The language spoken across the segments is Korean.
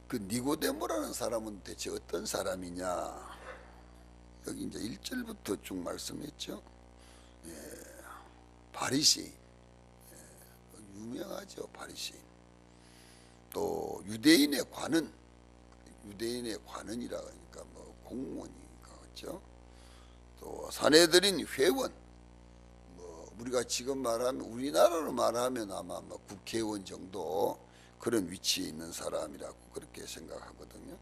그 니고데모라는 사람은 대체 어떤 사람이냐? 여기 이제 1절부터 쭉 말씀했죠. 바리새인, 유명하죠. 바리새인. 또 유대인의 관은, 유대인의 관원이라 하니까 뭐 공무원이니까 그렇죠. 또 사내들인 회원, 뭐 우리가 지금 말하면 우리나라로 말하면 아마 뭐 국회의원 정도 그런 위치에 있는 사람이라고 그렇게 생각하거든요.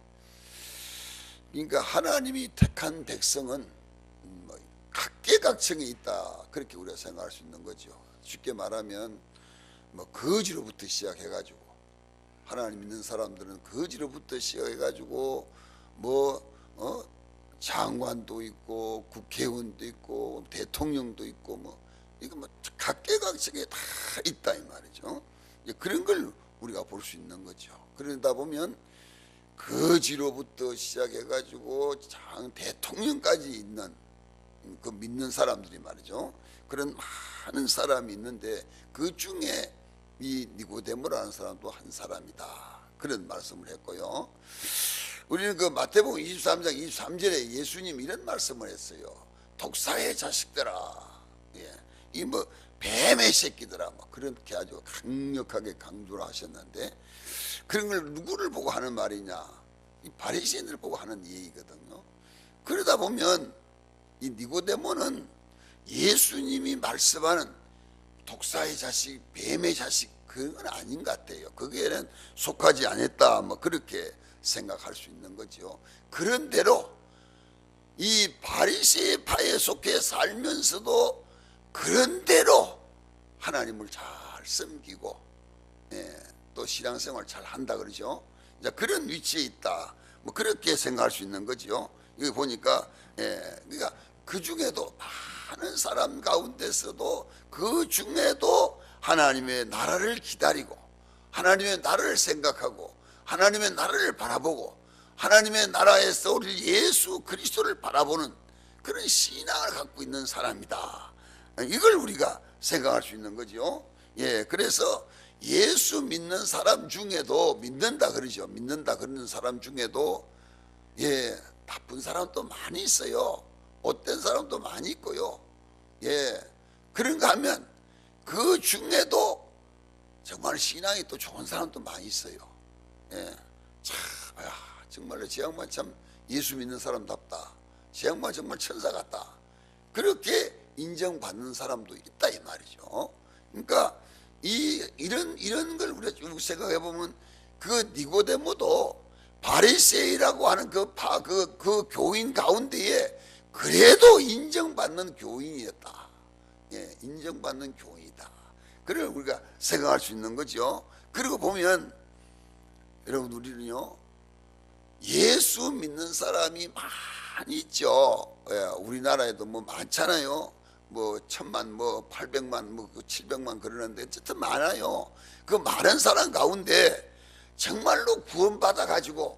그러니까 하나님이 택한 백성은 뭐 각계각층에 있다 그렇게 우리가 생각할 수 있는 거죠. 쉽게 말하면 뭐 거지로부터 시작해가지고 하나님 믿는 사람들은 거지로부터 시작해가지고 뭐 장관도 있고 국회의원도 있고 대통령도 있고 뭐 이거 뭐 각계각층에 다 있다 이 말이죠. 그런 걸 우리가 볼 수 있는 거죠. 그러다 보면 거지로부터 시작해가지고 장 대통령까지 있는 그 믿는 사람들이 말이죠. 그런 많은 사람이 있는데 그 중에 이 니고데모라는 사람도 한 사람이다. 그런 말씀을 했고요. 우리는 그 마태복음 23장 23절에 예수님 이런 말씀을 했어요. 독사의 자식들아, 이 뭐 뱀의 새끼들아, 뭐 그렇게 아주 강력하게 강조를 하셨는데 그런 걸 누구를 보고 하는 말이냐? 이 바리새인을 보고 하는 얘기거든요. 그러다 보면 이 니고데모는 예수님이 말씀하는 독사의 자식, 뱀의 자식 그런 건 아닌 것 같아요. 거기에는 속하지 않았다, 뭐 그렇게 생각할 수 있는 거죠. 그런대로 이 바리새의 파에 속해 살면서도 그런대로 하나님을 잘 섬기고 또 신앙생활 잘 한다 그러죠. 이제 그런 위치에 있다, 뭐 그렇게 생각할 수 있는 거죠. 여기 보니까 그러니까 그 중에도 많은 사람 가운데서도 그 중에도 하나님의 나라를 기다리고 하나님의 나라를 생각하고 하나님의 나라를 바라보고 하나님의 나라에서 우리 예수 그리스도를 바라보는 그런 신앙을 갖고 있는 사람이다. 이걸 우리가 생각할 수 있는 거죠. 그래서 예수 믿는 사람 중에도 믿는다 그러죠. 믿는다 그러는 사람 중에도 나쁜 사람도 많이 있어요. 못된 사람도 많이 있고요. 그런가 하면 그 중에도 정말 신앙이 또 좋은 사람도 많이 있어요. 정말로 제 양반 참 예수 믿는 사람답다. 제 양반 정말 천사 같다. 그렇게 인정받는 사람도 있다 이 말이죠. 그러니까 이런 걸 우리가 쭉 생각해 보면 그 니고데모도 바리새인이라고 하는 그 교인 가운데에 그래도 인정받는 교인이었다. 인정받는 교인이다. 그걸 우리가 생각할 수 있는 거죠. 그리고 보면 여러분 우리는요 예수 믿는 사람이 많이 있죠. 우리나라에도 뭐 많잖아요. 뭐 1000만 뭐 800만 뭐 700만 그러는데 어쨌든 많아요. 그 많은 사람 가운데 정말로 구원받아 가지고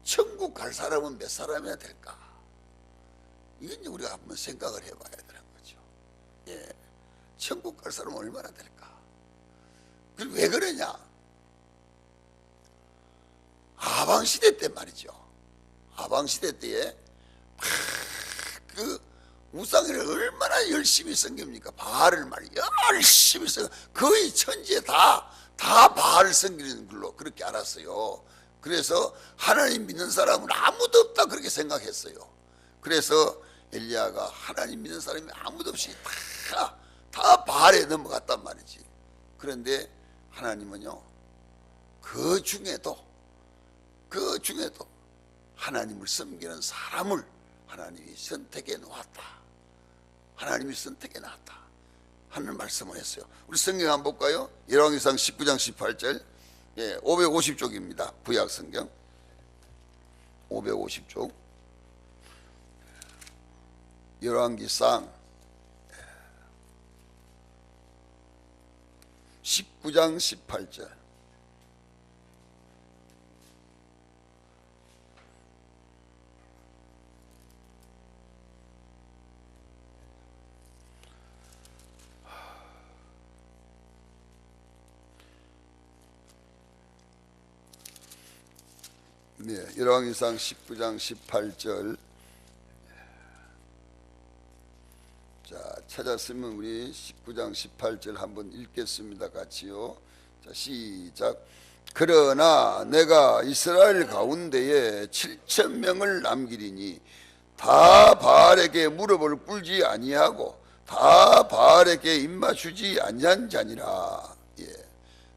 천국 갈 사람은 몇 사람이나 될까? 이건 우리가 한번 생각을 해봐야 되는 거죠. 천국 갈 사람은 얼마나 될까? 그리고 왜 그러냐? 아방시대 때 말이죠. 아방시대 때에 그 우상을 얼마나 열심히 섬깁니까? 바알을 말이야 열심히 섬겨. 거의 천지에 다 바알을 섬기는 걸로 그렇게 알았어요. 그래서 하나님 믿는 사람은 아무도 없다 그렇게 생각했어요. 그래서 엘리야가 하나님 믿는 사람이 아무도 없이 다 바알에 넘어갔단 말이지. 그런데 하나님은요 그 중에도 하나님을 섬기는 사람을 하나님이 선택해 놓았다. 하나님이 선택해 놨다 하는 말씀을 했어요. 우리 성경 한번 볼까요? 열왕기상 19장 18절 550쪽입니다. 구약성경 550쪽 열왕기상 19장 18절 네, 열왕기상 19장 18절. 자, 찾았으면 우리 19장 18절 한번 읽겠습니다. 같이요. 자, 시작. 그러나 내가 이스라엘 가운데에 7,000명을 남기리니 다 바알에게 무릎을 꿇지 아니하고 다 바알에게 입맞추지 아니한 자니라. 예,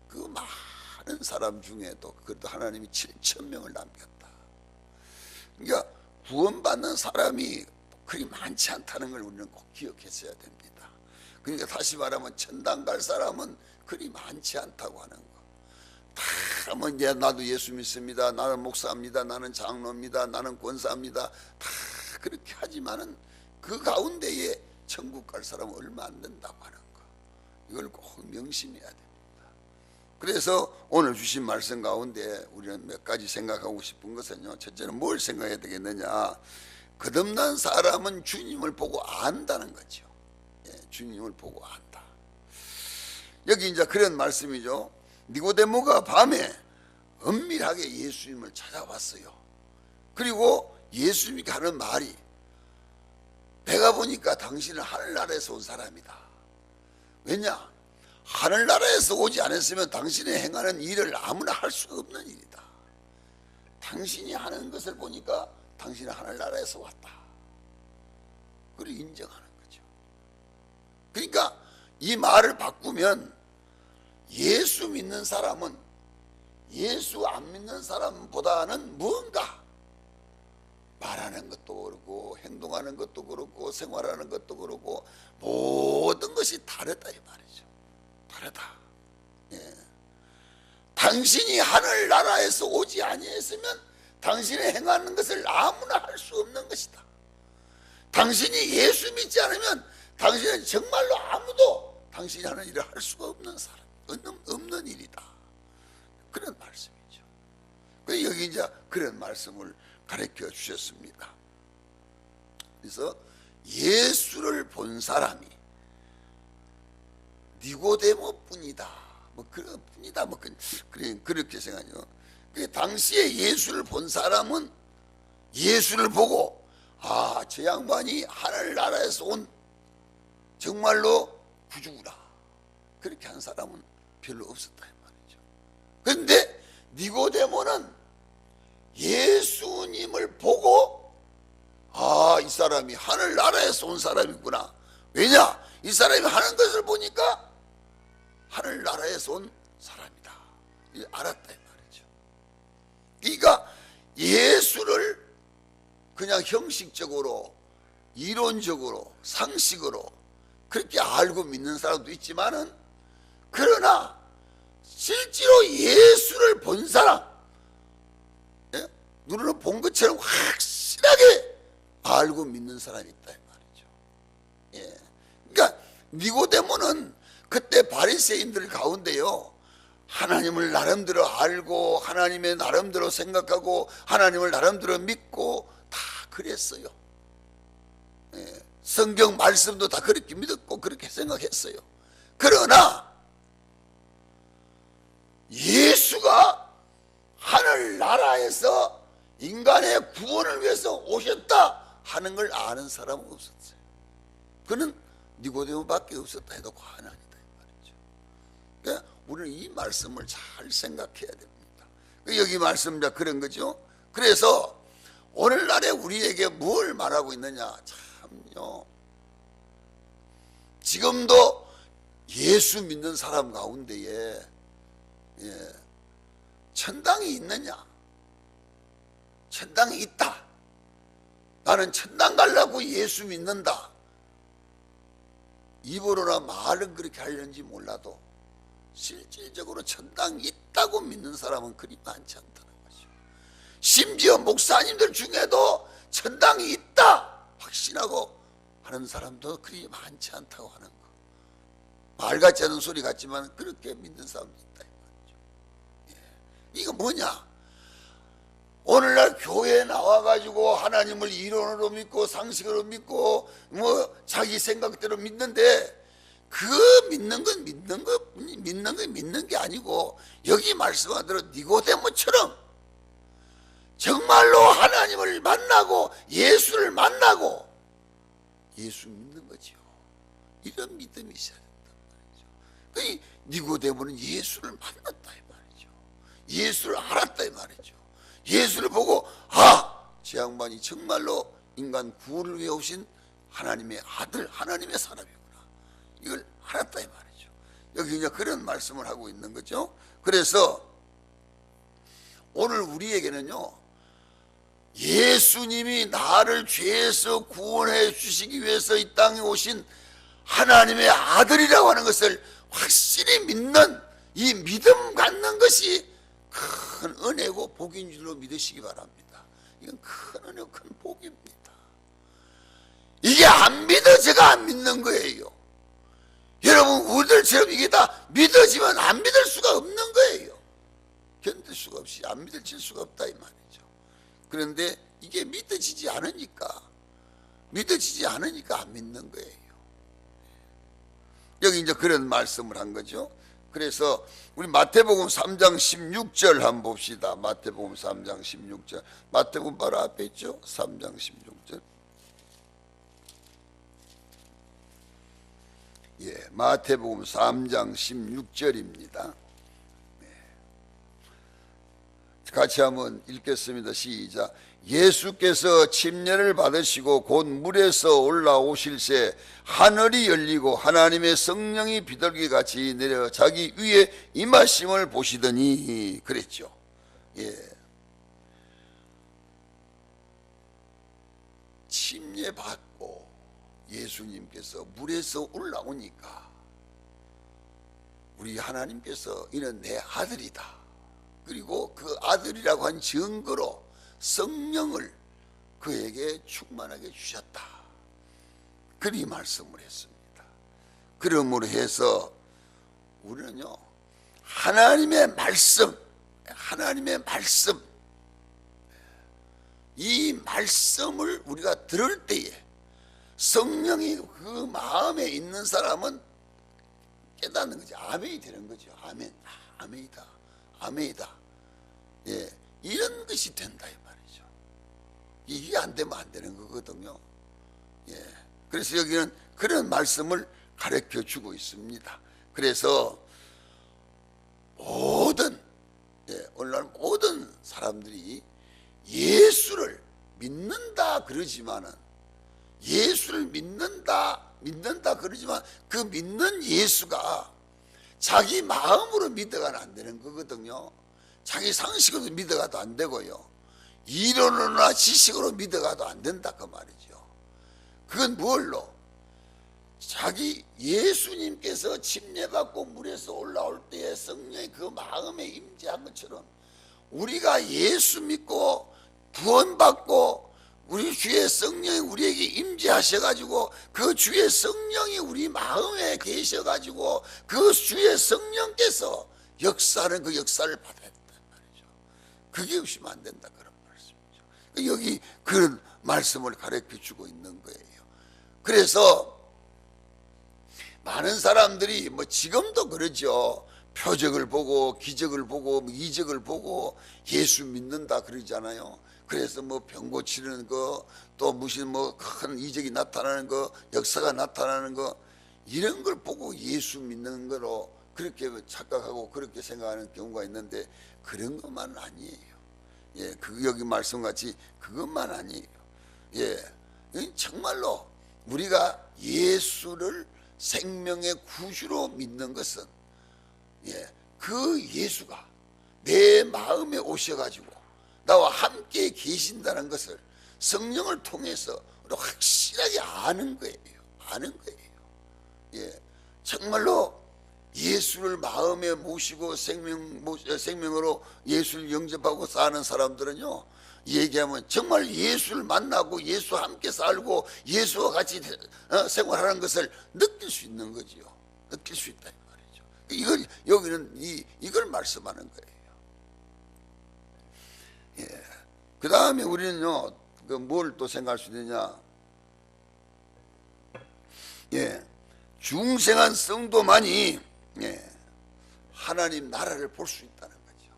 그 많은 사람 중에도 그래도 하나님이 7,000명을 남겼다. 그러니까 구원받는 사람이 그리 많지 않다는 걸 우리는 꼭 기억했어야 됩니다. 그러니까 다시 말하면 천당 갈 사람은 그리 많지 않다고 하는 거. 다 뭐 이제 나도 예수 믿습니다, 나는 목사입니다, 나는 장로입니다, 나는 권사입니다, 다 그렇게 하지만은 그 가운데에 천국 갈 사람은 얼마 안 된다고 하는 거, 이걸 꼭 명심해야 됩니다. 그래서 오늘 주신 말씀 가운데 우리는 몇 가지 생각하고 싶은 것은요, 첫째는 뭘 생각해야 되겠느냐, 거듭난 사람은 주님을 보고 안다는 거죠. 예, 주님을 보고 안다. 여기 이제 그런 말씀이죠. 니고데모가 밤에 은밀하게 예수님을 찾아왔어요. 그리고 예수님이 하는 말이, 내가 보니까 당신은 하늘나라에서 온 사람이다. 왜냐? 하늘나라에서 오지 않았으면 당신이 행하는 일을 아무나 할 수가 없는 일이다. 당신이 하는 것을 보니까 당신은 하늘나라에서 왔다. 그걸 인정하는 거죠. 그러니까 이 말을 바꾸면 예수 믿는 사람은 예수 안 믿는 사람보다는 뭔가 말하는 것도 그렇고 행동하는 것도 그렇고 생활하는 것도 그렇고 모든 것이 다르다 이 말이죠. 다르다. 예. 당신이 하늘나라에서 오지 아니했으면 당신이 행하는 것을 아무나 할 수 없는 것이다. 당신이 예수 믿지 않으면 당신은 정말로 아무도 당신이 하는 일을 할 수가 없는 사람, 없는 일이다. 그런 말씀이죠. 여기 이제 그런 말씀을 가르쳐 주셨습니다. 그래서 예수를 본 사람이 니고데모뿐이다. 뭐 그런 뿐이다. 뭐 그렇게 생각해요. 당시에 예수를 본 사람은 예수를 보고 아, 저 양반이 하늘나라에서 온 정말로 구주구나. 그렇게 한 사람은 별로 없었다 이 말이죠. 그런데 니고데모는 예수님을 보고 아, 이 사람이 하늘나라에서 온 사람이구나. 왜냐? 이 사람이 하는 것을 보니까 하늘나라에서 온 사람이다. 알았다 이 말이죠. 그러니까 예수를 그냥 형식적으로 이론적으로 상식으로 그렇게 알고 믿는 사람도 있지만은, 그러나 실제로 예수를 본 사람, 예? 눈으로 본 것처럼 확실하게 알고 믿는 사람이 있다 이 말이죠. 예. 그러니까 니고데모는 그때 바리새인들 가운데요, 하나님을 나름대로 알고 하나님의 나름대로 생각하고 하나님을 나름대로 믿고 다 그랬어요. 예. 성경 말씀도 다 그렇게 믿었고 그렇게 생각했어요. 그러나 예수가 하늘나라에서 인간의 구원을 위해서 오셨다 하는 걸 아는 사람은 없었어요. 그는 니고데모밖에 없었다 해도 과언이 아니다 이 말이죠. 그러니까 우리는 이 말씀을 잘 생각해야 됩니다. 여기 말씀이 그런 거죠. 그래서 오늘날에 우리에게 뭘 말하고 있느냐, 참요, 지금도 예수 믿는 사람 가운데에 천당이 있느냐, 천당이 있다, 나는 천당 가려고 예수 믿는다, 입으로나 말은 그렇게 하려는지 몰라도 실질적으로 천당이 있다고 믿는 사람은 그리 많지 않다는 거죠. 심지어 목사님들 중에도 천당이 있다 확신하고 하는 사람도 그리 많지 않다고 하는 거. 말 같지 않은 소리 같지만 그렇게 믿는 사람도 있다 이 말이죠. 예. 이거 뭐냐, 오늘날 교회에 나와가지고 하나님을 이론으로 믿고 상식으로 믿고 뭐 자기 생각대로 믿는데, 그 믿는 건 믿는 게 아니고 여기 말씀한 대로 니고데모처럼 정말로 하나님을 만나고 예수를 만나고 예수 믿는 거죠. 이런 믿음이 있어야 된단 말이죠. 니고데모는 예수를 만났다 이 말이죠. 예수를 알았다 이 말이죠. 예수를 보고 저 양반이 정말로 인간 구원을 위해 오신 하나님의 아들, 하나님의 사람이구나, 이걸 알았다 이 말이죠. 여기 이제 그런 말씀을 하고 있는 거죠. 그래서 오늘 우리에게는요, 예수님이 나를 죄에서 구원해 주시기 위해서 이 땅에 오신 하나님의 아들이라고 하는 것을 확실히 믿는 이 믿음 갖는 것이 큰 은혜고 복인 줄로 믿으시기 바랍니다. 이건 큰 은혜고 큰 복입니다. 이게 안 믿어져가 안 믿는 거예요. 여러분, 우리들처럼 이게 다 믿어지면 안 믿을 수가 없는 거예요. 견딜 수가 없이 안 믿어질 수가 없다 이 말이죠. 그런데 이게 믿어지지 않으니까 안 믿는 거예요. 여기 이제 그런 말씀을 한 거죠. 그래서 우리 마태복음 3장 16절 한번 봅시다. 마태복음 3장 16절. 마태복음 바로 앞에 있죠. 3장 16절. 마태복음 3장 16절입니다. 같이 한번 읽겠습니다. 시작. 예수께서 침례를 받으시고 곧 물에서 올라오실새 하늘이 열리고 하나님의 성령이 비둘기같이 내려 자기 위에 임하심을 보시더니 그랬죠. 침례 받고 예수님께서 물에서 올라오니까 우리 하나님께서 이는 내 아들이다, 그리고 그 아들이라고 한 증거로 성령을 그에게 충만하게 주셨다, 그리 말씀을 했습니다. 그러므로 해서 우리는요, 하나님의 말씀, 이 말씀을 우리가 들을 때에 성령이 그 마음에 있는 사람은 깨닫는 거죠. 아멘이 되는 거죠. 아멘. 아멘이다. 아멘이다. 이런 것이 된다 이 말이죠. 이게 안 되면 안 되는 거거든요. 그래서 여기는 그런 말씀을 가르쳐 주고 있습니다. 그래서 오늘날 모든 사람들이 예수를 믿는다 그러지만은, 예수를 믿는다 그러지만 그 믿는 예수가 자기 마음으로 믿어가는 안 되는 거거든요. 자기 상식으로 믿어가도 안 되고요, 이론으로나 지식으로 믿어가도 안 된다 그 말이죠. 그건 뭘로? 자기 예수님께서 침례받고 물에서 올라올 때에 성령이 그 마음에 임재한 것처럼 우리가 예수 믿고 구원받고 우리 주의 성령이 우리에게 임재하셔가지고 그 주의 성령이 우리 마음에 계셔가지고 그 주의 성령께서 역사하는 그 역사를 받아야 된단 말이죠. 그게 없으면 안 된다 그런 말씀이죠. 여기 그런 말씀을 가르쳐 주고 있는 거예요. 그래서 많은 사람들이 지금도 그러죠. 표적을 보고 기적을 보고 이적을 보고 예수 믿는다 그러잖아요. 그래서 병 고치는 거, 또 무슨 큰 이적이 나타나는 거, 역사가 나타나는 거, 이런 걸 보고 예수 믿는 거로 그렇게 착각하고 그렇게 생각하는 경우가 있는데 그런 것만 아니에요. 여기 말씀같이 그것만 아니에요. 정말로 우리가 예수를 생명의 구주로 믿는 것은 그 예수가 내 마음에 오셔가지고 나와 함께 계신다는 것을 성령을 통해서 확실하게 아는 거예요. 정말로 예수를 마음에 모시고 생명으로 예수를 영접하고 사는 사람들은요, 얘기하면 정말 예수를 만나고 예수와 함께 살고 예수와 같이 생활하는 것을 느낄 수 있는 거지요. 느낄 수 있다 이 말이죠. 여기는 이걸 말씀하는 거예요. 그 다음에 우리는요, 뭘 또 생각할 수 있느냐? 중생한 성도만이 하나님 나라를 볼 수 있다는 거죠.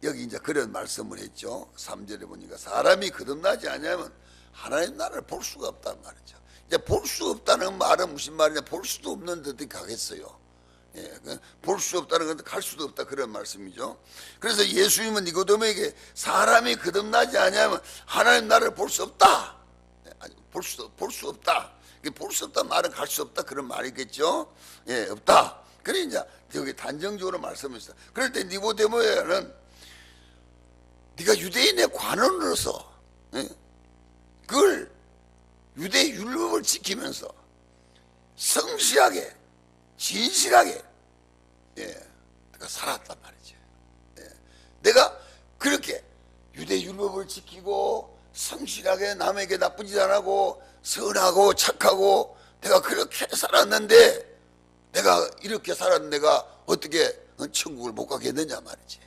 여기 이제 그런 말씀을 했죠. 3절에 보니까 사람이 거듭나지 않으면 하나님 나라를 볼 수가 없단 말이죠. 이제 볼 수 없다는 말은 무슨 말이냐? 볼 수도 없는 데도 가겠어요. 예, 볼 수 없다는 건데 갈 수도 없다 그런 말씀이죠. 그래서 예수님은 니고데모에게 사람이 거듭나지 않으면 하나님 나라를 볼 수 없다. 볼 수 없다. 볼 수 없다 말은 갈 수 없다 그런 말이겠죠. 예, 없다. 그래 이제 여기 단정적으로 말씀했어요. 그럴 때 니고데모에는 네가 유대인의 관원으로서 그걸 유대 율법을 지키면서 성실하게 진실하게 내가 살았단 말이죠. 내가 그렇게 유대 율법을 지키고 성실하게 남에게 나쁜 짓 안 하고 선하고 착하고 내가 그렇게 살았는데 내가 이렇게 살았는데 내가 어떻게 천국을 못 가겠느냐 말이지.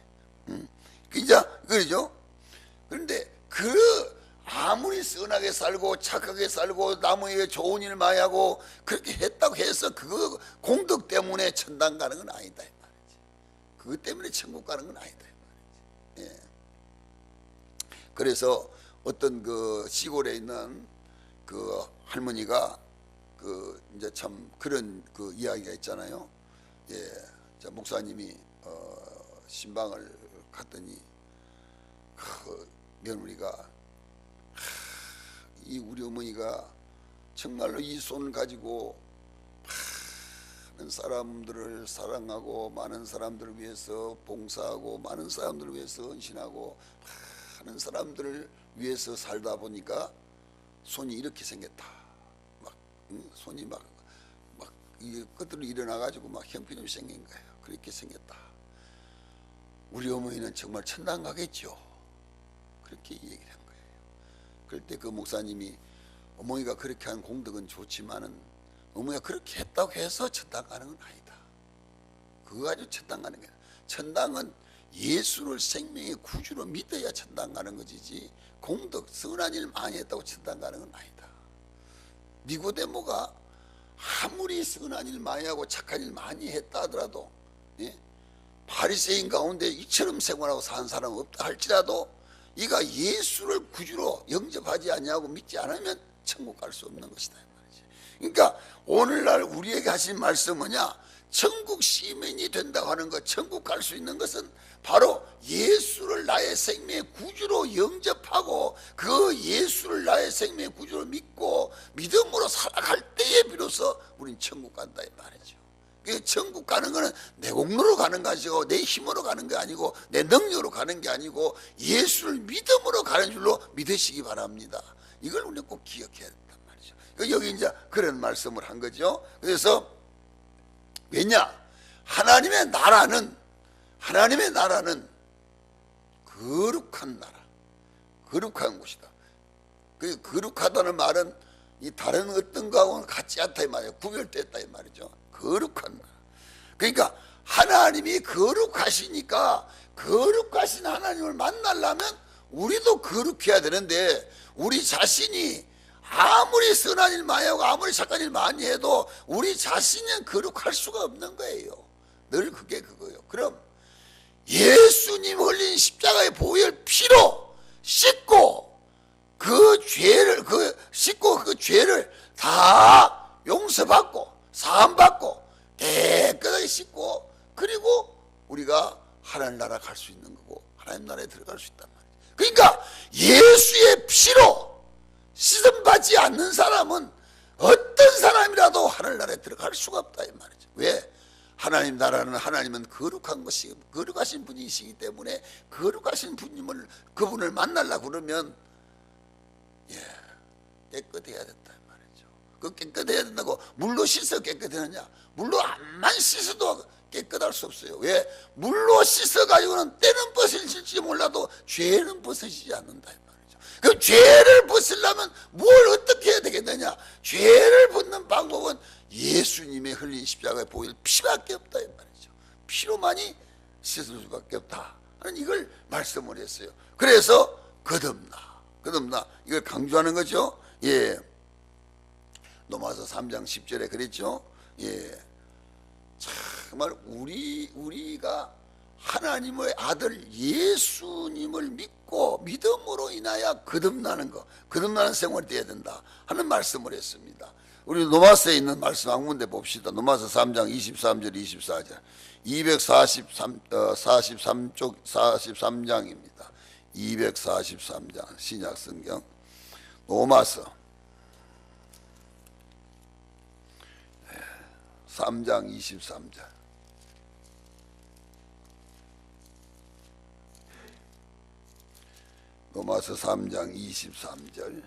이제 그러죠. 그런데 아무리 선하게 살고 착하게 살고 남에게 좋은 일 많이 하고 그렇게 했다고 해서 그거 공덕 때문에 천당 가는 건 아니다 이 말이지. 그것 때문에 천국 가는 건 아니다 이 말이지. 예. 그래서 어떤 그 시골에 있는 그 할머니가 그 이제 참 그런 그 이야기가 있잖아요. 예, 자 목사님이 신방을 갔더니 며느리가 이 우리 어머니가 정말로 이 손을 가지고 많은 사람들을 사랑하고 많은 사람들을 위해서 봉사하고 많은 사람들을 위해서 헌신하고 많은 사람들을 위해서 살다 보니까 손이 이렇게 생겼다. 막 손이 막 이게 끝으로 일어나 가지고 막 형편없이 생긴 거예요. 그렇게 생겼다. 우리 어머니는 정말 천당 가겠죠. 그렇게 얘기를 한 거예요. 그럴 때 그 목사님이 어머니가 그렇게 한 공덕은 좋지만은 어머니가 그렇게 했다고 해서 천당 가는 건 아니다. 그거 가지고 천당 가는 게 아니라 천당은 예수를 생명의 구주로 믿어야 천당 가는 것이지 공덕 선한 일 많이 했다고 천당 가는 건 아니다. 니고데모가 아무리 선한 일 많이 하고 착한 일 많이 했다 하더라도 바리새인 가운데 이처럼 생활하고 사는 사람은 없다 할지라도 이가 예수를 구주로 영접하지 아니하고 믿지 않으면 천국 갈 수 없는 것이다 이 말이지. 그러니까 오늘날 우리에게 하신 말씀은 뭐냐? 천국 시민이 된다고 하는 것, 천국 갈 수 있는 것은 바로 예수를 나의 생명의 구주로 영접하고 그 예수를 나의 생명의 구주로 믿고 믿음으로 살아갈 때에 비로소 우린 천국 간다 이 말이죠. 천국 가는 거는 내 공로로 가는 것이고 내 힘으로 가는 게 아니고 내 능력으로 가는 게 아니고 예수를 믿음으로 가는 줄로 믿으시기 바랍니다. 이걸 우리는 꼭 기억해야 된단 말이죠. 여기 이제 그런 말씀을 한 거죠. 그래서 왜냐? 하나님의 나라는 거룩한 나라, 거룩한 곳이다. 그 거룩하다는 말은 이 다른 어떤 거하고는 같지 않다 이 말이에요. 구별됐다 이 말이죠. 거룩한 나라. 그러니까 하나님이 거룩하시니까 거룩하신 하나님을 만나려면 우리도 거룩해야 되는데 우리 자신이 아무리 선한 일 많이 하고 아무리 착한 일 많이 해도 우리 자신은 거룩할 수가 없는 거예요. 늘 그게 그거예요. 그럼 예수님 흘린 십자가의 보혈 피로 씻고 그 죄를 씻고 그 죄를 다 용서받고 사함받고 깨끗하게 씻고 그리고 우리가 하나님 나라 갈 수 있는 거고 하나님 나라에 들어갈 수 있단 말이에요. 그러니까 예수의 피로 씻음받지 않는 사람은 어떤 사람이라도 하늘 나라에 들어갈 수가 없다 이 말이죠. 왜? 하나님 나라는 하나님은 거룩한 것이 거룩하신 분이시기 때문에 거룩하신 그분을 만나려고 그러면 깨끗해야 된다 이 말이죠. 그 깨끗해야 된다고 물로 씻어 깨끗해느냐? 물로 암만 씻어도 깨끗할 수 없어요. 왜? 물로 씻어가지고는 때는 벗어질지 몰라도 죄는 벗어지지 않는다 이 말이죠. 그 죄를 벗으려면 뭘 어떻게 해야 되겠느냐? 죄를 벗는 방법은 예수님의 흘린 십자가의 보혈 피밖에 없다 이 말이죠. 피로만이 씻을 수밖에 없다 하는 이걸 말씀을 했어요. 그래서 거듭나 이걸 강조하는 거죠. 예. 로마서 3장 10절에 그랬죠. 예. 정말 우리가 하나님의 아들 예수님을 믿고 믿음으로 인하여 거듭나는 것, 거듭나는 생활이 되어야 된다 하는 말씀을 했습니다. 우리 로마서에 있는 말씀 한 군데 봅시다. 로마서 3장 23절 24절 243쪽 43장입니다. 243장 신약성경 로마서 3장 23절 로마서 3장 23절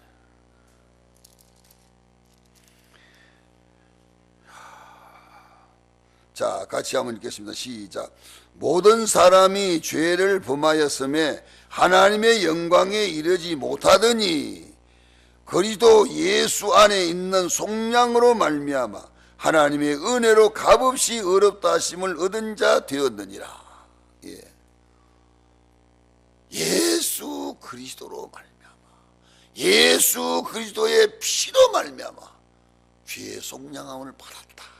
자, 같이 한번 읽겠습니다. 시작. 모든 사람이 죄를 범하였음에 하나님의 영광에 이르지 못하더니 그리스도 예수 안에 있는 속량으로 말미암아 하나님의 은혜로 값없이 의롭다 하심을 얻은 자 되었느니라. 예. 예수 그리스도로 말미암아, 예수 그리스도의 피로 말미암아 죄의 속량함을 받았다.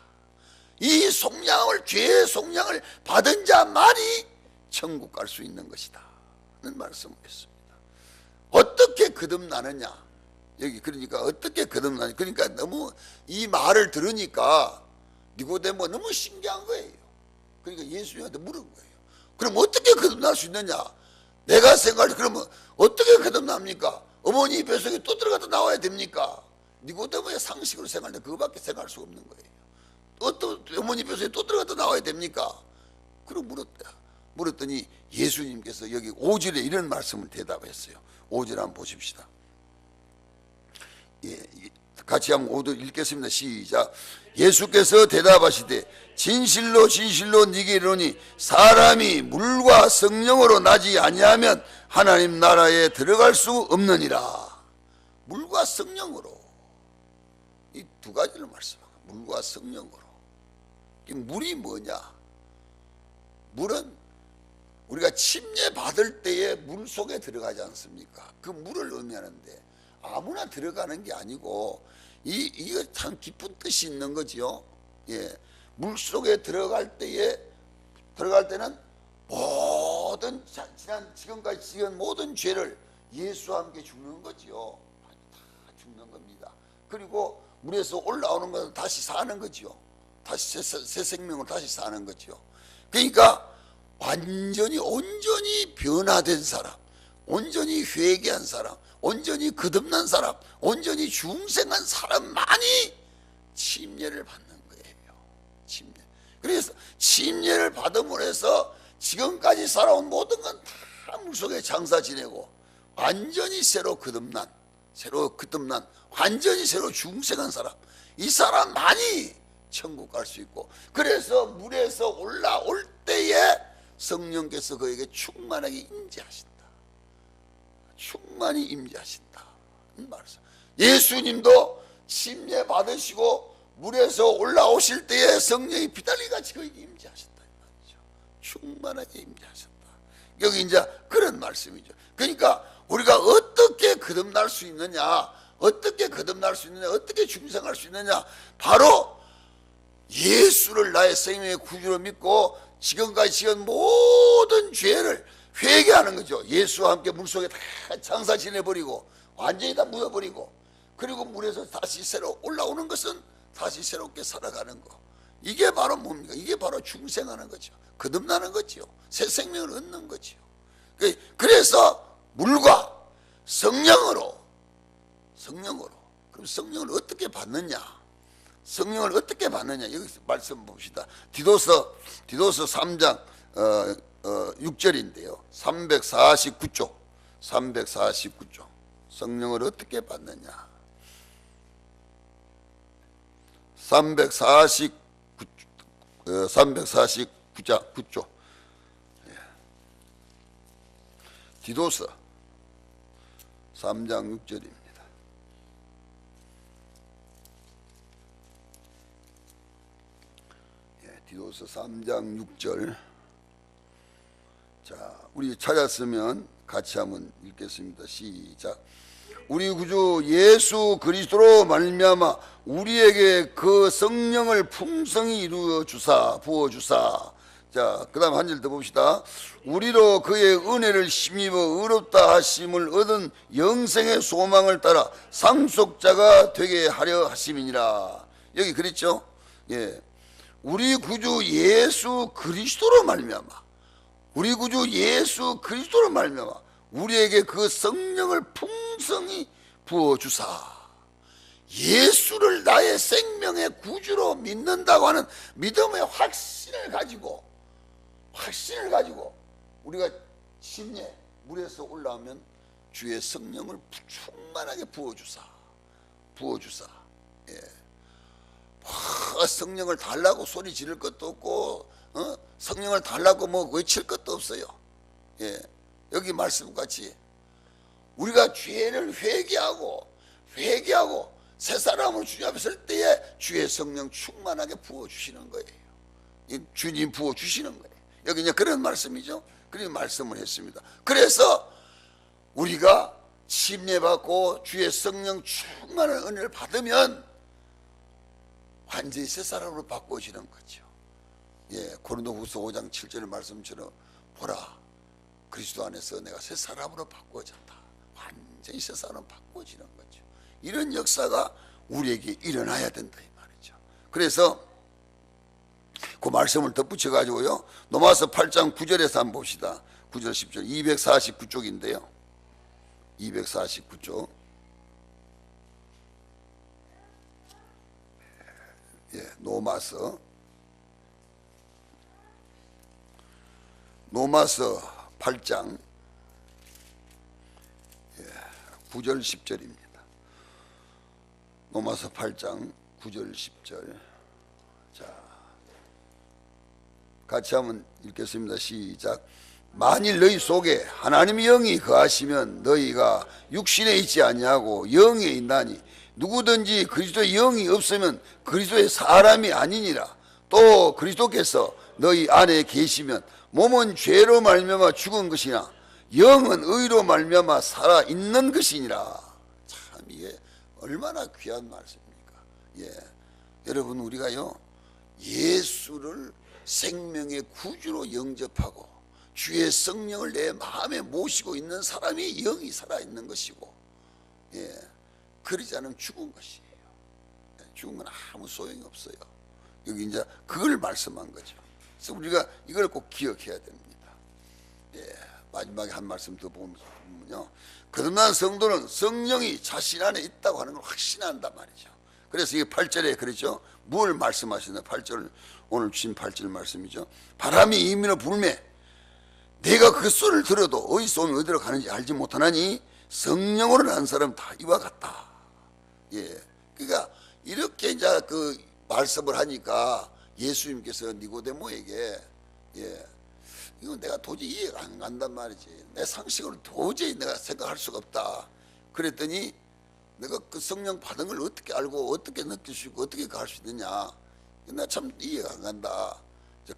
이 속량을, 죄의 속량을 받은 자만이 천국 갈 수 있는 것이다 는 말씀을 했습니다. 어떻게 거듭나느냐, 여기 그러니까 어떻게 거듭나냐, 그러니까 너무 이 말을 들으니까 니고데모가 너무 신기한 거예요. 그러니까 예수님한테 물은 거예요. 그럼 어떻게 거듭날 수 있느냐, 내가 생각할 때 그러면 어떻게 거듭납니까? 어머니 뱃속에 또 들어갔다 나와야 됩니까? 니고데모의 상식으로 생각할 때 그거밖에 생각할 수 없는 거예요. 어떤 어머니 뱃속에 또 들어갔다 나와야 됩니까? 그럼 물었더니 예수님께서 여기 5절에 이런 말씀을 대답했어요. 5절 한번 보십시다. 예, 같이 한번 5절 읽겠습니다. 시작. 예수께서 대답하시되 진실로 진실로 네게 이르노니 사람이 물과 성령으로 나지 아니하면 하나님 나라에 들어갈 수 없느니라. 물과 성령으로, 이 두 가지를 말씀합니다. 물과 성령으로. 이 물이 뭐냐? 물은 우리가 침례 받을 때에 물 속에 들어가지 않습니까? 그 물을 의미하는데 아무나 들어가는 게 아니고 이거 참 깊은 뜻이 있는 거지요. 예, 물 속에 들어갈 때는 모든 지금까지 지은 모든 죄를 예수와 함께 죽는 거지요. 다 죽는 겁니다. 그리고 물에서 올라오는 것은 다시 사는 거지요. 다시 새 생명으로 다시 사는 거죠. 그러니까 온전히 변화된 사람, 온전히 회개한 사람, 온전히 거듭난 사람, 온전히 중생한 사람만이 침례를 받는 거예요. 침례. 그래서 침례를 받음으로 해서 지금까지 살아온 모든 건 다 물속에 장사 지내고 완전히 새로 거듭난 완전히 새로 중생한 사람, 이 사람만이 천국 갈 수 있고, 그래서 물에서 올라올 때에 성령께서 그에게 충만하게 임재하신다. 충만히 임재하신다. 말씀. 예수님도 침례 받으시고 물에서 올라오실 때에 성령이 비달리 같이 그에게 임재하신다. 충만하게 임재하신다. 여기 이제 그런 말씀이죠. 그러니까 우리가 어떻게 거듭날 수 있느냐, 어떻게 중생할 수 있느냐, 바로 예수를 나의 생명의 구주로 믿고 지금까지 지은 모든 죄를 회개하는 거죠. 예수와 함께 물속에 다 장사 지내버리고 완전히 다 묻어버리고, 그리고 물에서 다시 새로 올라오는 것은 다시 새롭게 살아가는 거. 이게 바로 뭡니까? 이게 바로 중생하는 거죠. 거듭나는 거죠. 새 생명을 얻는 거죠. 그래서 물과 성령으로. 그럼 성령을 어떻게 받느냐? 성령을 어떻게 받느냐? 여기서 말씀 봅시다. 디도서 3장 6절인데요. 349쪽. 성령을 어떻게 받느냐? 349쪽. 디도서 3장 6절입니다. 디도서 3장 6절. 자, 우리 찾았으면 같이 한번 읽겠습니다. 시작. 우리 구주 예수 그리스도로 말미암아 우리에게 그 성령을 풍성히 부어 주사 자, 그 다음 한 절 더 봅시다. 우리로 그의 은혜를 힘입어 의롭다 하심을 얻은 영생의 소망을 따라 상속자가 되게 하려 하심이니라. 여기 그랬죠? 예. 우리 구주 예수 그리스도로 말미암아, 우리 구주 예수 그리스도로 말미암아 우리에게 그 성령을 풍성히 부어주사, 예수를 나의 생명의 구주로 믿는다고 하는 믿음의 확신을 가지고 우리가 심리에 물에서 올라오면 주의 성령을 충만하게 부어주사. 예. 성령을 달라고 소리 지를 것도 없고, 성령을 달라고 뭐 외칠 것도 없어요. 예. 여기 말씀같이 우리가 죄를 회개하고 새 사람으로 주님 앞에 설 때에 주의 성령 충만하게 부어주시는 거예요. 주님 부어주시는 거예요. 여기 이제 그런 말씀이죠. 그런 말씀을 했습니다. 그래서 우리가 침례받고 주의 성령 충만한 은혜를 받으면 완전히 새 사람으로 바꿔지는 거죠. 예, 고린도후서 5장 7절 말씀처럼 보라, 그리스도 안에서 내가 새 사람으로 바꿔졌다. 완전히 새 사람으로 바꿔지는 거죠. 이런 역사가 우리에게 일어나야 된다 이 말이죠. 그래서 그 말씀을 덧붙여 가지고요, 로마서 8장 9절에서 한번 봅시다. 9절 10절 249쪽인데요 249쪽. 예, 로마서 8장 9절 10절입니다. 로마서 8장 9절 10절. 자, 같이 한번 읽겠습니다. 시작. 만일 너희 속에 하나님의 영이 거하시면 너희가 육신에 있지 아니하고 영에 있나니 누구든지 그리스도의 영이 없으면 그리스도의 사람이 아니니라. 또 그리스도께서 너희 안에 계시면 몸은 죄로 말미암아 죽은 것이나 영은 의로 말미암아 살아 있는 것이니라. 참 이게 얼마나 귀한 말씀입니까? 예, 여러분 우리가요 예수를 생명의 구주로 영접하고 주의 성령을 내 마음에 모시고 있는 사람이 영이 살아 있는 것이고, 예, 그러지 않으면 죽은 것이에요. 죽은 건 아무 소용이 없어요. 여기 이제 그걸 말씀한 거죠. 그래서 우리가 이걸 꼭 기억해야 됩니다. 예, 마지막에 한 말씀 더 보면요, 거듭난 성도는 성령이 자신 안에 있다고 하는 걸 확신한단 말이죠. 그래서 이게 8절에 그렇죠. 뭘 말씀하시나? 8절, 오늘 주신 8절 말씀이죠. 바람이 이민을 불매 내가 그 소리를 들어도 어디서 오면 어디로 가는지 알지 못하나니 성령으로 난 사람 다 이와 같다. 예, 그러니까 이렇게 이제 그 말씀을 하니까 예수님께서 니고데모에게, 예, 이건 내가 도저히 이해가 안 간단 말이지. 내 상식으로 도저히 내가 생각할 수가 없다. 그랬더니 내가 그 성령 받은 걸 어떻게 알고 어떻게 느낄 수 있고 어떻게 갈 수 있느냐. 나 참 이해가 안 간다.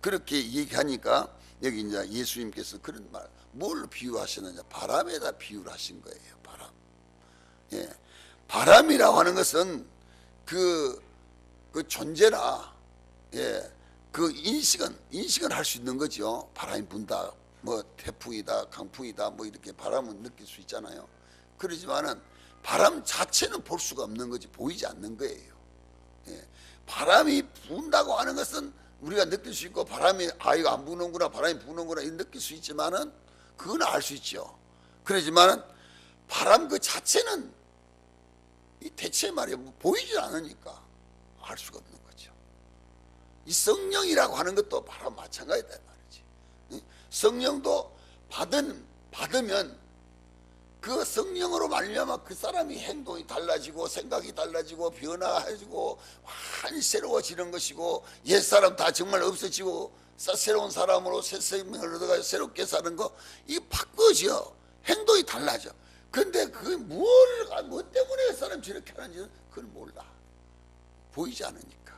그렇게 얘기하니까 여기 이제 예수님께서 그런 말, 뭘 비유하시느냐? 바람에다 비유를 하신 거예요. 바람. 예, 바람이라고 하는 것은 그 존재나, 예, 그 인식은 할 수 있는 거죠. 바람이 분다, 뭐 태풍이다, 강풍이다, 뭐 이렇게 바람은 느낄 수 있잖아요. 그러지만은 바람 자체는 볼 수가 없는 거지, 보이지 않는 거예요. 예, 바람이 분다고 하는 것은 우리가 느낄 수 있고, 바람이 이거 안 부는구나, 바람이 부는구나 이렇게 느낄 수 있지만은 그건 알 수 있죠. 그러지만은 바람 그 자체는 이 대체 말이야 보이지 않으니까 알 수가 없는 거죠. 이 성령이라고 하는 것도 바로 마찬가지다 말이지. 성령도 받으면 그 성령으로 말미암아 그 사람이 행동이 달라지고 생각이 달라지고 변화해지고 완전히 새로워지는 것이고, 옛사람 다 정말 없어지고 새로운 사람으로 새 생명을 얻어가지고 새롭게 사는 거, 이 바꿔져. 행동이 달라져. 근데 그게 뭐 때문에 그 사람 저렇게 하는지는 그걸 몰라. 보이지 않으니까.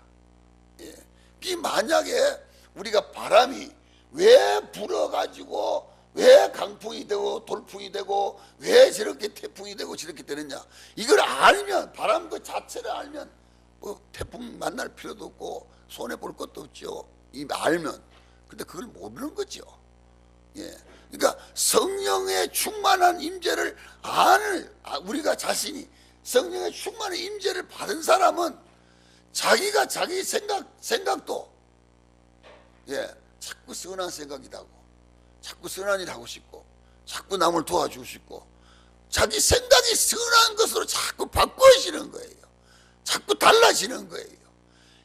예. 이 만약에 우리가 바람이 왜 불어가지고 왜 강풍이 되고 돌풍이 되고 왜 저렇게 태풍이 되고 저렇게 되느냐, 이걸 알면, 바람 그 자체를 알면 뭐 태풍 만날 필요도 없고 손해 볼 것도 없죠. 이 알면. 근데 그걸 모르는 거죠. 예. 그러니까 성령의 충만한 임재를 우리가 자신이 성령의 충만한 임재를 받은 사람은 자기가 자기 생각도 자꾸 선한 생각이 나고 자꾸 선한 일 하고 싶고 자꾸 남을 도와주고 싶고 자기 생각이 선한 것으로 자꾸 바꿔지는 거예요. 자꾸 달라지는 거예요.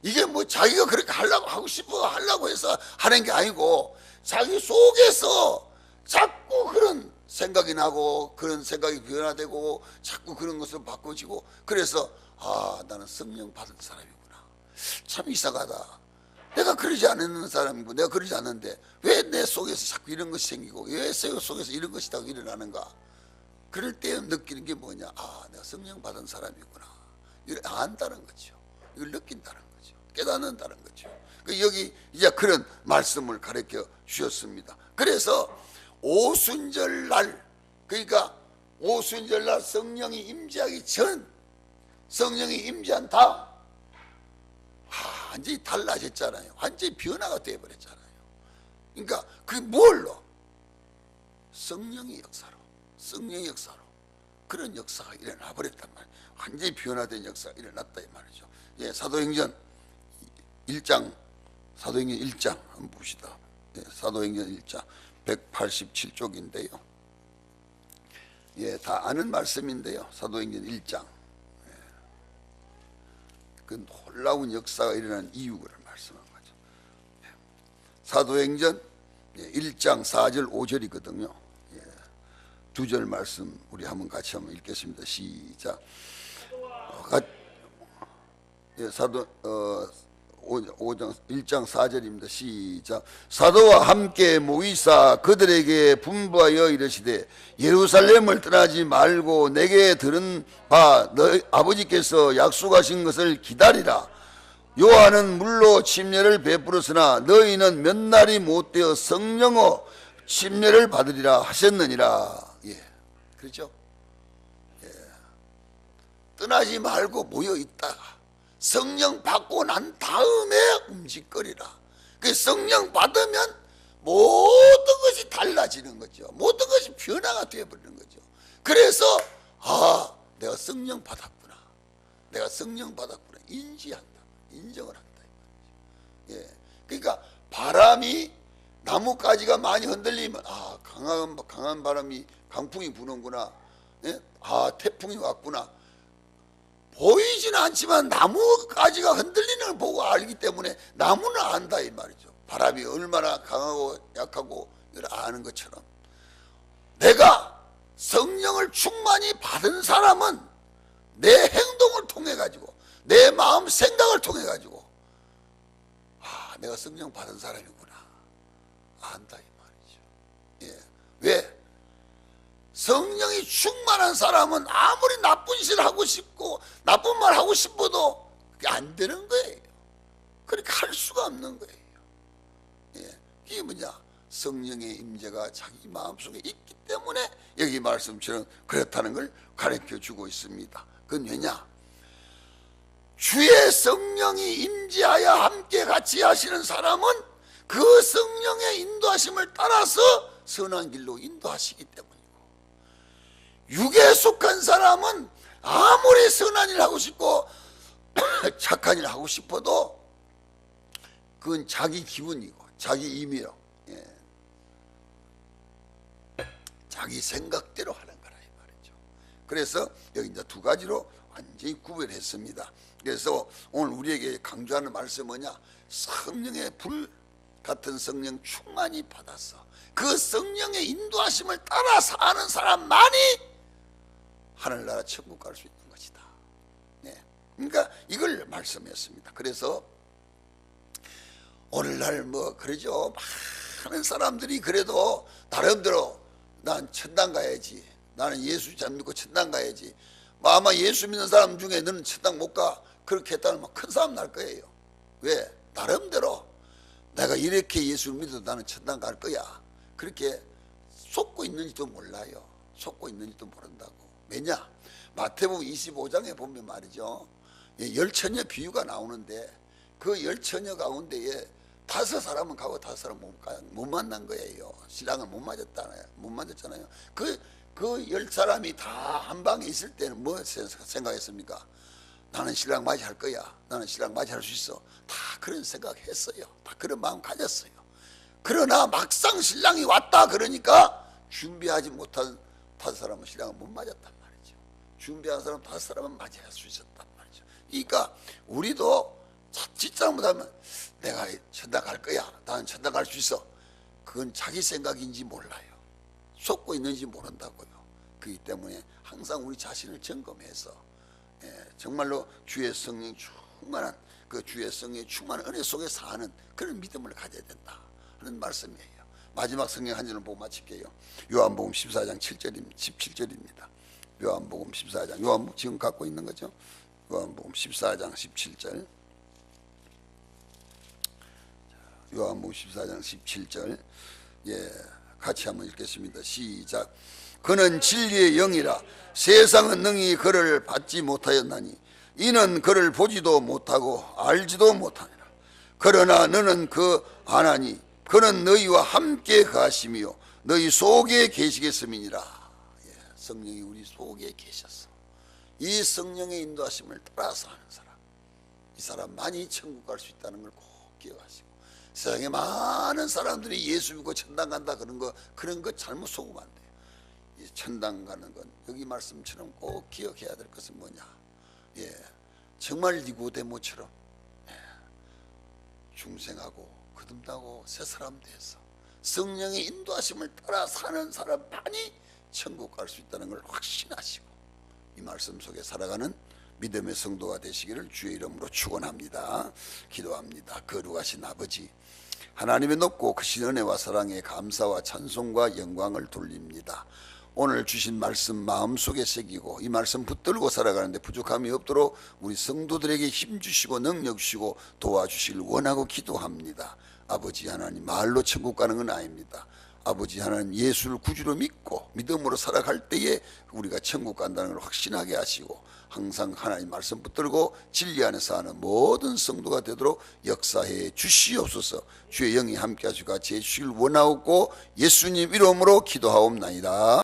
이게 뭐 자기가 그렇게 하려고 해서 하는 게 아니고 자기 속에서 자꾸 그런 생각이 나고 그런 생각이 변화되고 자꾸 그런 것으로 바꿔지고 그래서 나는 성령 받은 사람이구나. 참 이상하다. 내가 그러지 않는 사람이고 내가 그러지 않는데 왜 내 속에서 자꾸 이런 것이 생기고 왜 내 속에서 이런 것이 다 일어나는가. 그럴 때 느끼는 게 뭐냐. 내가 성령 받은 사람이구나. 이걸 안다는 거죠. 이걸 느낀다는 거죠. 깨닫는다는 거죠. 여기 이제 그런 말씀을 가르쳐 주셨습니다. 그래서 오순절날, 그러니까 오순절날 성령이 임재하기 전, 성령이 임재한 다음 완전히 달라졌잖아요. 완전히 변화가 되어버렸잖아요. 그러니까 그게 뭘로? 성령의 역사로 그런 역사가 일어나 버렸단 말이에요. 완전히 변화된 역사가 일어났다 이 말이죠. 사도행전 1장 한번 봅시다. 사도행전 1장 187쪽인데요. 다 아는 말씀인데요. 사도행전 1장. 그 놀라운 역사가 일어난 이유를 말씀한 거죠. 사도행전 1장 4절 5절이거든요. 두 절 말씀 우리 같이 한번 읽겠습니다. 시작. 사도 5장 1장 4절입니다. 시작. 사도와 함께 모이사 그들에게 분부하여 이르시되 예루살렘을 떠나지 말고 내게 들은 바 너희 아버지께서 약속하신 것을 기다리라. 요한은 물로 침례를 베풀었으나 너희는 몇 날이 못되어 성령의 침례를 받으리라 하셨느니라. 그렇죠? 떠나지 말고 모여 있다가 성령 받고 난 다음에 움직거리라. 그 성령 받으면 모든 것이 달라지는 거죠. 모든 것이 변화가 되어버리는 거죠. 그래서 내가 성령 받았구나. 내가 성령 받았구나. 인지한다. 인정을 한다. 그러니까 바람이 나뭇가지가 많이 흔들리면 강한 바람이 강풍이 부는구나. 태풍이 왔구나. 보이지는 않지만 나뭇가지가 흔들리는 걸 보고 알기 때문에 나무는 안다 이 말이죠. 바람이 얼마나 강하고 약하고 이걸 아는 것처럼 내가 성령을 충만히 받은 사람은 내 행동을 통해 가지고 내 마음 생각을 통해 가지고 내가 성령 받은 사람이구나 안다 이 말이죠. 왜? 성령이 충만한 사람은 아무리 나쁜 짓을 하고 싶고 나쁜 말 하고 싶어도 그게 안 되는 거예요. 그렇게 할 수가 없는 거예요. 이게 뭐냐? 성령의 임재가 자기 마음속에 있기 때문에 여기 말씀처럼 그렇다는 걸 가르쳐 주고 있습니다. 그건 왜냐? 주의 성령이 임재하여 함께 같이 하시는 사람은 그 성령의 인도하심을 따라서 선한 길로 인도하시기 때문에 육에 속한 사람은 아무리 선한 일 하고 싶고 착한 일 하고 싶어도 그건 자기 기분이고 자기 임의로 자기 생각대로 하는 거라 이 말이죠. 그래서 여기 이제 두 가지로 완전히 구별했습니다. 그래서 오늘 우리에게 강조하는 말씀은 뭐냐? 성령의 불 같은 성령 충만히 받아서 그 성령의 인도하심을 따라 사는 사람만이 하늘나라 천국 갈 수 있는 것이다. 그러니까 이걸 말씀했습니다. 그래서 오늘날 그러죠. 많은 사람들이 그래도 나름대로 난 천당 가야지. 나는 예수 잘 믿고 천당 가야지. 아마 예수 믿는 사람 중에 너는 천당 못 가. 그렇게 했다면 큰 싸움 날 거예요. 왜? 나름대로 내가 이렇게 예수를 믿어도 나는 천당 갈 거야. 그렇게 속고 있는지도 몰라요. 속고 있는지도 모른다고. 왜냐? 마태복음 25장에 보면 말이죠. 열처녀 비유가 나오는데 그 열처녀 가운데에 5 사람은 가고 5 사람은 못 만난 거예요. 신랑을 못 맞았잖아요. 그 10 사람이 다 한 방에 있을 때는 뭐 생각했습니까? 나는 신랑 맞이할 거야. 나는 신랑 맞이할 수 있어. 다 그런 생각했어요. 다 그런 마음 가졌어요. 그러나 막상 신랑이 왔다 그러니까 준비하지 못한 5 사람은 신랑을 못 맞았단 말이죠. 준비한 사람 5 사람은 맞이할 수 있었단 말이죠. 그러니까 우리도 자칫 잘못하면 내가 천당 갈 거야. 나는 천당 갈 수 있어. 그건 자기 생각인지 몰라요. 속고 있는지 모른다고요. 그렇기 때문에 항상 우리 자신을 점검해서 정말로 주의 성령 충만한 그 주의 성령의 충만한 은혜 속에 사는 그런 믿음을 가져야 된다 하는 말씀이에요. 마지막 성경 한 절을 보고 마칠게요. 요한복음 14장 17절입니다. 요한복음 14장 요한복음 지금 갖고 있는 거죠. 요한복음 14장 17절. 요한복음 14장 17절. 같이 한번 읽겠습니다. 시작. 그는 진리의 영이라 세상은 능히 그를 받지 못하였나니 이는 그를 보지도 못하고 알지도 못하니라. 그러나 너는 그 아나니 그는 너희와 함께 가시며 너희 속에 계시겠음이니라. 성령이 우리 속에 계셨어. 이 성령의 인도하심을 따라서 하는 사람, 이 사람만이 천국 갈 수 있다는 걸 꼭 기억하시고, 세상에 많은 사람들이 예수 믿고 천당 간다 그런 거 잘못 속으면 안 돼요. 천당 가는 건 여기 말씀처럼 꼭 기억해야 될 것은 뭐냐? 정말 니고데모처럼 중생하고 거듭나고 새 사람 돼서 성령의 인도하심을 따라 사는 사람만이 천국 갈 수 있다는 걸 확신하시고 이 말씀 속에 살아가는 믿음의 성도가 되시기를 주의 이름으로 축원합니다. 기도합니다. 거룩하신 아버지, 하나님의 높고 크신 은혜와 사랑에 감사와 찬송과 영광을 돌립니다. 오늘 주신 말씀 마음속에 새기고 이 말씀 붙들고 살아가는데 부족함이 없도록 우리 성도들에게 힘주시고 능력 주시고 도와주시길 원하고 기도합니다. 아버지 하나님, 말로 천국 가는 건 아닙니다. 아버지 하나님, 예수를 구주로 믿고 믿음으로 살아갈 때에 우리가 천국 간다는 걸 확신하게 하시고 항상 하나님 말씀 붙들고 진리 안에서 하는 모든 성도가 되도록 역사해 주시옵소서. 주의 영이 함께 하시고 같이 해주시길 원하옵고 예수님 이름으로 기도하옵나이다.